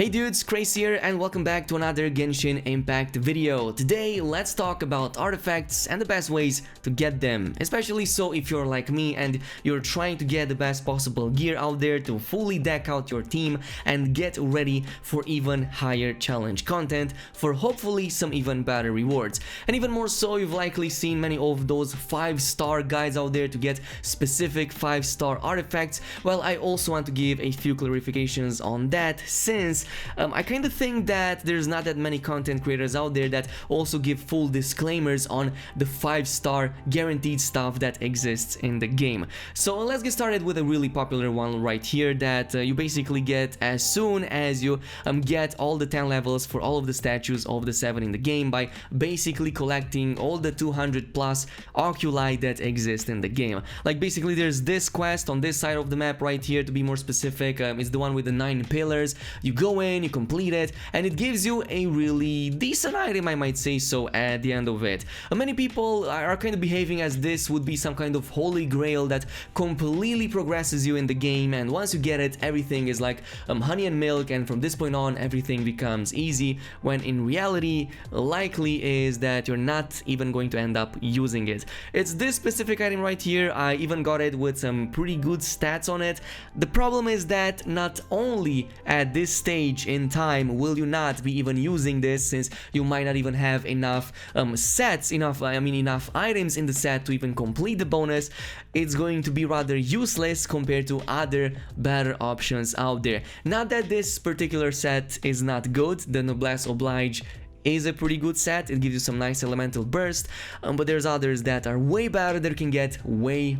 Hey dudes, Khraze here and welcome back to another Genshin Impact video. Today, let's talk about artifacts and the best ways to get them. Especially so if you're like me and you're trying to get the best possible gear out there to fully deck out your team and get ready for even higher challenge content for hopefully some even better rewards. And even more so, you've likely seen many of those 5-star guides out there to get specific 5-star artifacts. Well, I also want to give a few clarifications on that since I kind of think that there's not that many content creators out there that also give full disclaimers on the 5-star guaranteed stuff that exists in the game. So let's get started with a really popular one right here that you basically get as soon as you get all the 10 levels for all of the statues of the 7 in the game by basically collecting all the 200 plus oculi that exist in the game. Like basically there's this quest on this side of the map right here, to be more specific. It's the one with the 9 pillars. You go in, you complete it, and it gives you a really decent item, I might say so, at the end of it. Many people are kind of behaving as this would be some kind of holy grail that completely progresses you in the game, and once you get it, everything is like honey and milk, and from this point on everything becomes easy, when in reality likely is that you're not even going to end up using it. It's this specific item right here. I even got it with some pretty good stats on it. The problem is that not only at this stage in time will you not be even using this, since you might not even have enough enough items in the set to even complete the bonus. It's going to be rather useless compared to other better options out there. Not that this particular set is not good. The Noblesse Oblige is a pretty good set. It gives you some nice elemental burst, but there's others that are way better that you can get way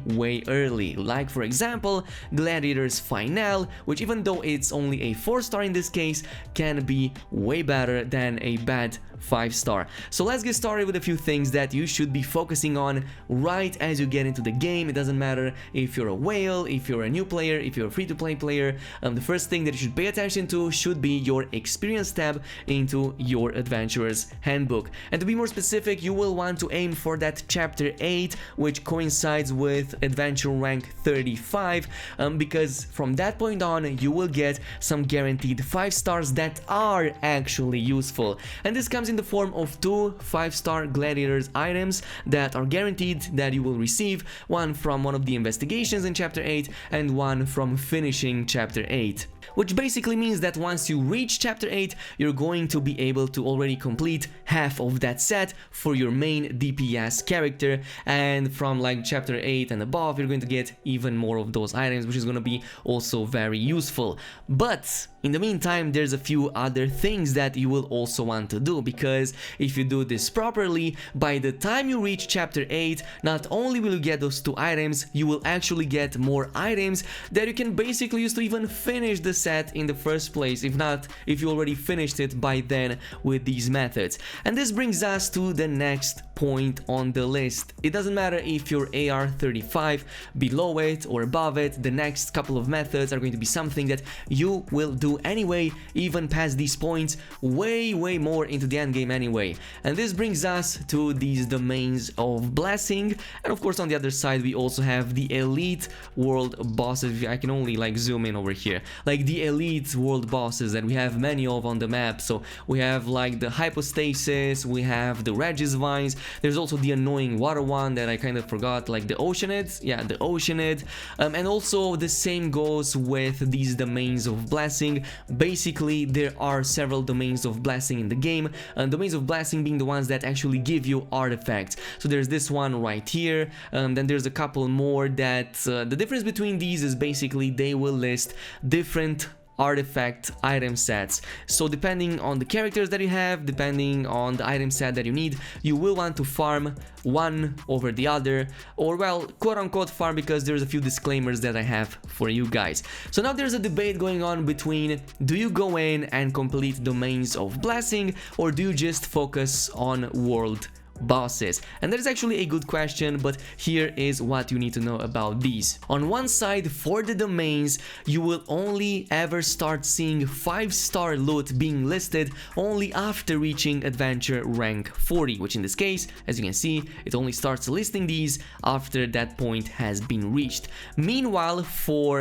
early, like for example Gladiator's Finale, which even though it's only a 4-star in this case, can be way better than a bad 5-star. So let's get started with a few things that you should be focusing on right as you get into the game. It doesn't matter if you're a whale, if you're a new player, if you're a free-to-play player. The first thing that you should pay attention to should be your experience tab into your Adventurer's Handbook. And to be more specific, you will want to aim for that chapter 8, which coincides with adventure rank 35, because from that point on you will get some guaranteed 5 stars that are actually useful. And this comes in the form of 2 5-star gladiators items that are guaranteed that you will receive, one from one of the investigations in chapter 8 and one from finishing chapter 8. Which basically means that once you reach chapter 8, you're going to be able to already complete half of that set for your main DPS character, and from like chapter 8 and above you're going to get even more of those items, which is going to be also very useful. But in the meantime, there's a few other things that you will also want to do, because if you do this properly, by the time you reach chapter 8, not only will you get those 2 items, you will actually get more items that you can basically use to even finish the set in the first place, if you already finished it by then with these methods. And this brings us to the next point on the list. It doesn't matter if you're AR 35, below it or above it, the next couple of methods are going to be something that you will do anyway, even past these points, way more into the end game anyway. And this brings us to these domains of blessing, and of course on the other side we also have the elite world bosses. I can only like zoom in over here, like the elite world bosses that we have many of on the map. So we have like the hypostasis, we have the Regis vines, there's also the annoying water one that I kind of forgot, like the Oceanid, yeah, the Oceanid, and also the same goes with these domains of blessing. Basically there are several domains of blessing in the game, domains of blessing being the ones that actually give you artifacts. So there's this one right here, then there's a couple more that the difference between these is basically they will list different artifact item sets. So depending on the characters that you have, depending on the item set that you need, you will want to farm one over the other, or well, quote-unquote farm, because there's a few disclaimers that I have for you guys. So now there's a debate going on between, do you go in and complete domains of blessing, or do you just focus on world bosses? And that is actually a good question, but here is what you need to know about these. On one side, for the domains, you will only ever start seeing 5-star loot being listed only after reaching adventure rank 40, which in this case, as you can see, it only starts listing these after that point has been reached. Meanwhile, for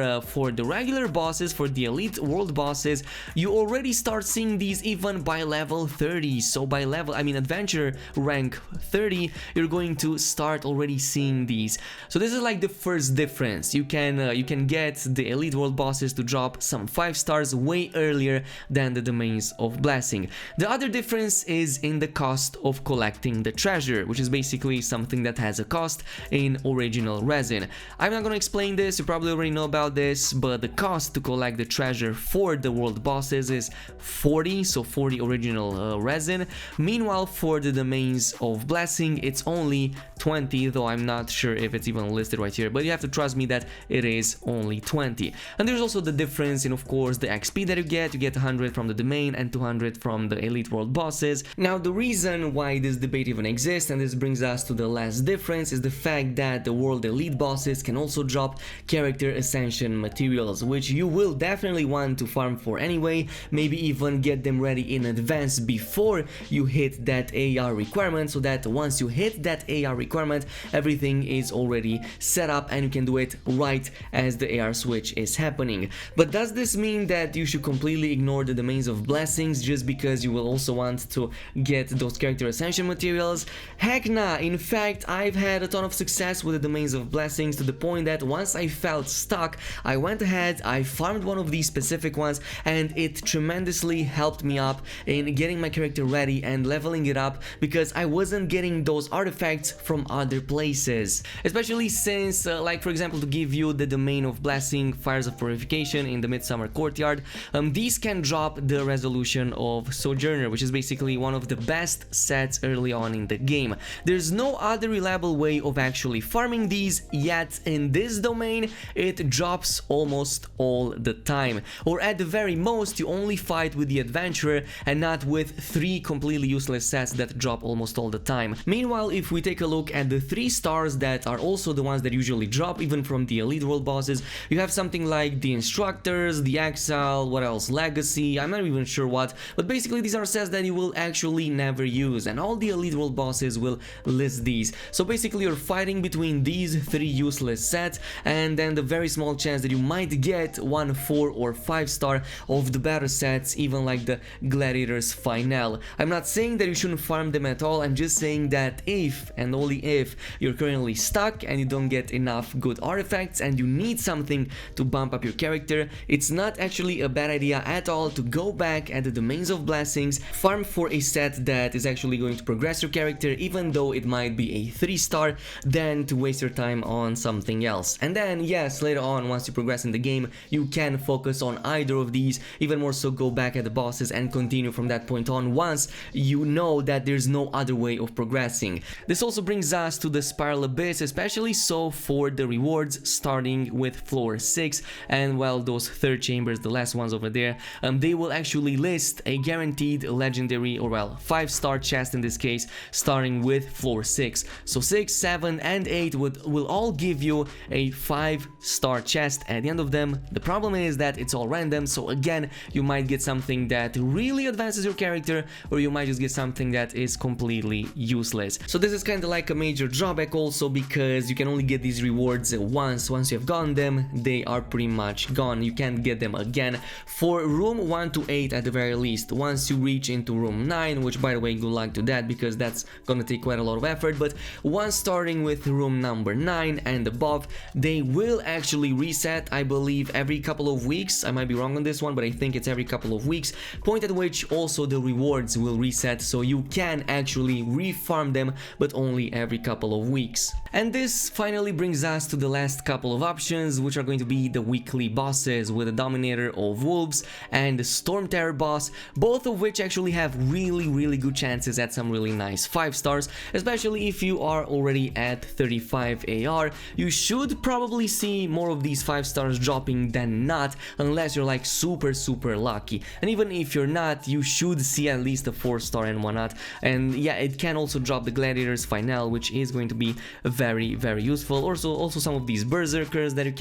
the regular bosses, for the elite world bosses, you already start seeing these even by level 30. So by level, I mean adventure rank 30, you're going to start already seeing these. So this is like the first difference. You can get the elite world bosses to drop some 5 stars way earlier than the domains of blessing. The other difference is in the cost of collecting the treasure, which is basically something that has a cost in original resin. I'm not gonna explain this, you probably already know about this, but the cost to collect the treasure for the world bosses is 40, so 40 original resin. Meanwhile, for the domains of blessing, it's only 20, though I'm not sure if it's even listed right here, but you have to trust me that it is only 20. And there's also the difference in, of course, the XP that you get 100 from the domain and 200 from the elite world bosses. Now, the reason why this debate even exists, and this brings us to the last difference, is the fact that the world elite bosses can also drop character ascension materials, which you will definitely want to farm for anyway, maybe even get them ready in advance before you hit that AR requirement, so that once you hit that AR requirement, everything is already set up and you can do it right as the AR switch is happening. But does this mean that you should completely ignore the domains of blessings just because you will also want to get those character ascension materials? Heck nah. In fact, I've had a ton of success with the domains of blessings, to the point that once I felt stuck, I went ahead, I farmed one of these specific ones, and it tremendously helped me up in getting my character ready and leveling it up, because I wasn't getting those artifacts from other places. Especially since, like for example, to give you the domain of blessing, Fires of Purification in the Midsummer Courtyard, these can drop the resolution of Sojourner, which is basically one of the best sets early on in the game. There's no other reliable way of actually farming these, yet in this domain it drops almost all the time, or at the very most you only fight with the adventurer and not with 3 completely useless sets that drop almost all the time. Meanwhile, if we take a look at the 3 stars that are also the ones that usually drop even from the elite world bosses, you have something like the Instructors, the Exile, what else, Legacy, I'm not even sure what, but basically these are sets that you will actually never use, and all the elite world bosses will list these. So basically you're fighting between these 3 useless sets, and then the very small chance that you might get 1 4 or 5 star of the better sets, even like the Gladiators Final. I'm not saying that you shouldn't farm them at all, I'm just saying that if and only if you're currently stuck and you don't get enough good artifacts and you need something to bump up your character, it's not actually a bad idea at all to go back at the domains of blessings, farm for a set that is actually going to progress your character even though it might be a 3 star, than to waste your time on something else. And then yes, later on, once you progress in the game, you can focus on either of these, even more so go back at the bosses and continue from that point on once you know that there's no other way of progressing. This also brings us to the Spiral Abyss, especially so for the rewards starting with floor 6, and well, those third chambers, the last ones over there, they will actually list a guaranteed legendary, or well, 5-star chest in this case, starting with floor 6. So 6, 7 and 8 will all give you a 5-star chest at the end of them. The problem is that it's all random, so again, you might get something that really advances your character, or you might just get something that is completely useless. So this is kind of like a major drawback also, because you can only get these rewards once you have gotten them, they are pretty much gone, you can't get them again for room 1 to 8 at the very least. Once you reach into room 9, which by the way, good luck to that, because that's gonna take quite a lot of effort, but once starting with room number 9 and above, they will actually reset, I believe every couple of weeks. I might be wrong on this one, but I think it's every couple of weeks, point at which also the rewards will reset, so you can actually refarm them, but only every couple of weeks. And this finally brings us to the last couple of options, which are going to be the weekly bosses, with the Dominator of Wolves and the Storm Terror boss, both of which actually have really good chances at some really nice 5 stars, especially if you are already at 35 AR. You should probably see more of these 5 stars dropping than not, unless you're like super lucky, and even if you're not, you should see at least a 4 star and whatnot. And yeah, it can also drop the Gladiator's Final, which is going to be very useful. Also some of these Berserkers that you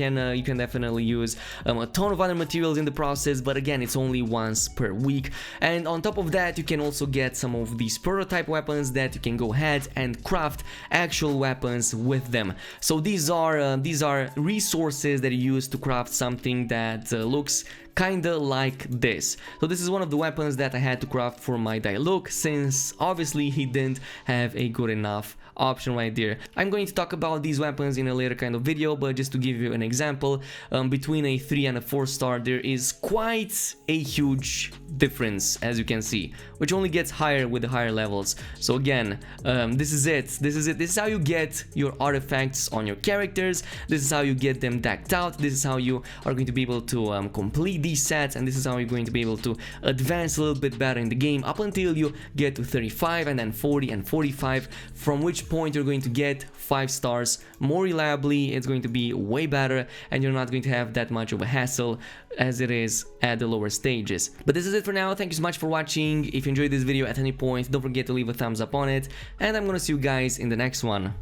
can definitely use. A ton of other materials in the process, but again, it's only once per week. And on top of that, you can also get some of these prototype weapons that you can go ahead and craft actual weapons with them. So these are resources that you use to craft something that looks kinda like this. So this is one of the weapons that I had to craft for my Diluc, since obviously he didn't have a good enough option right there. I'm going to talk about these weapons in a later kind of video, but just to give you an example, between a 3 and a 4 star there is quite a huge difference, as you can see, which only gets higher with the higher levels. So again, this is it. This is how you get your artifacts on your characters. This is how you get them decked out. This is how you are going to be able to complete these sets, and this is how you're going to be able to advance a little bit better in the game up until you get to 35 and then 40 and 45, from which point you're going to get 5 stars more reliably. It's going to be way better, and you're not going to have that much of a hassle as it is at the lower stages. But this is it for now. Thank you so much for watching. If you enjoyed this video at any point, don't forget to leave a thumbs up on it, and I'm gonna see you guys in the next one.